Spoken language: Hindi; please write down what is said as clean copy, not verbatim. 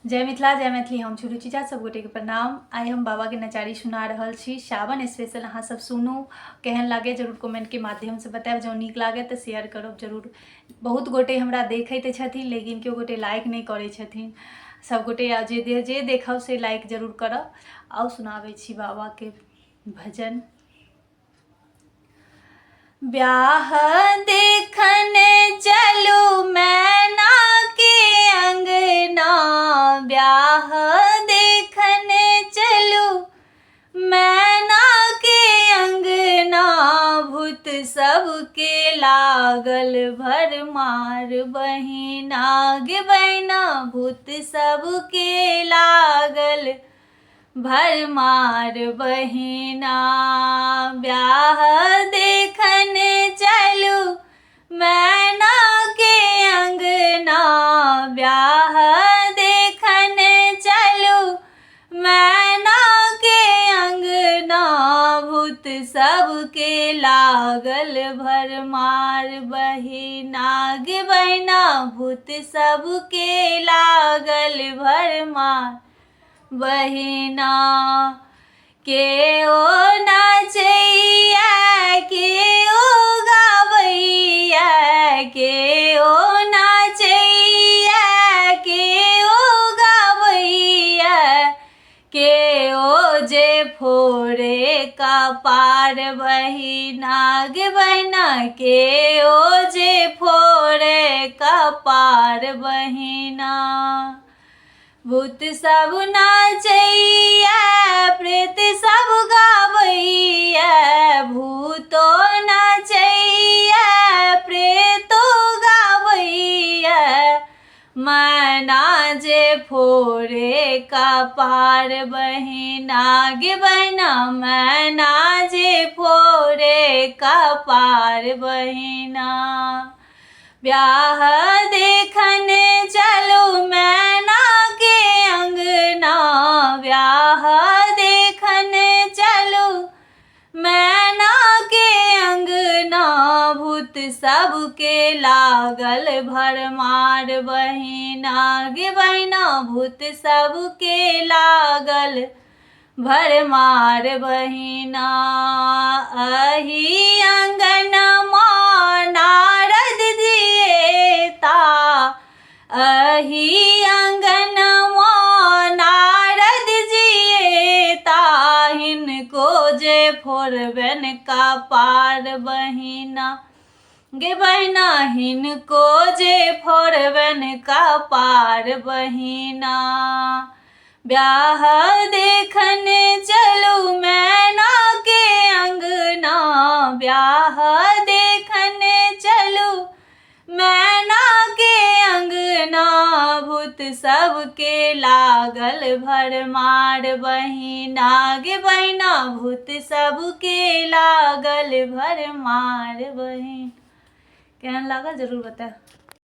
जय मिथिला जय मैथिली। हम छी रुचिजा, सब गोटे के प्रणाम। आई हम बाबा के नचारी सुना रहल छी, सावन स्पेशल। अहाँ सब सुनू, केहन लागे जरूर कमेंट के माध्यम से बताएब। जँ नीक लागे तो शेयर करब जरूर। बहुत गोटे हमरा देखैत छथिन लेकिन केओ गोटे लाइक नहीं करै छथिन। सब गोटे जे देखब से लाइक जरूर करब। आउ सुनाबै छी बाबा के भजन। ब्याह देखने चलू मैना के अंगना, ब्याह देखने चलू मैना के अंगना। भूत सबके लागल भरमार बहिना गे बहिना, भूत सबके लागल भरमार बहिना। ब्याह देखने चलू मैना के अंगना, ब्याह देखने चलू मैना के अंगना। भूत सबके लागल भरमार बहिना गे बहिना, भूत सबके लागल भरमार बहिना। के ओ नाचैया के ओ गावैया, के ओ नाचैया के ओ गावैया। के ओ जे फोड़े कपार बहिना गे बहिना, के ओ जे फोड़े कपार बहिना। भूत सब नाचैया प्रेत सब गावैया, भूतो नाचैया प्रेतो गावैया। मैना जे फोड़े कपार बहिना गे बहिना, मैना जे फोड़े कपार बहिना। ब्याह देखने चलो मैना के अंगना, ब्याह देखने चलो मैना के अंगना। भूत सबके लागल भरमार बहिना गे बहिना, भूत सबके लागल भरमार बहिना। अही अंगनमा नारद जिएता, अही अंगनमा नारद जिएता। हिनको जे फोड़बन कपार बहिना गे बहिना, हिनको जे फोड़बन कपार बहिना। ब्याह देखने चलू मैना के अंगना, ब्याह देखने चलू मैना के अंगना। भूत सबके लागल भरमार बहिना गे बहिना, भूत सबके लागल भरमार बहिन। केहन लागल जरूर बताएब।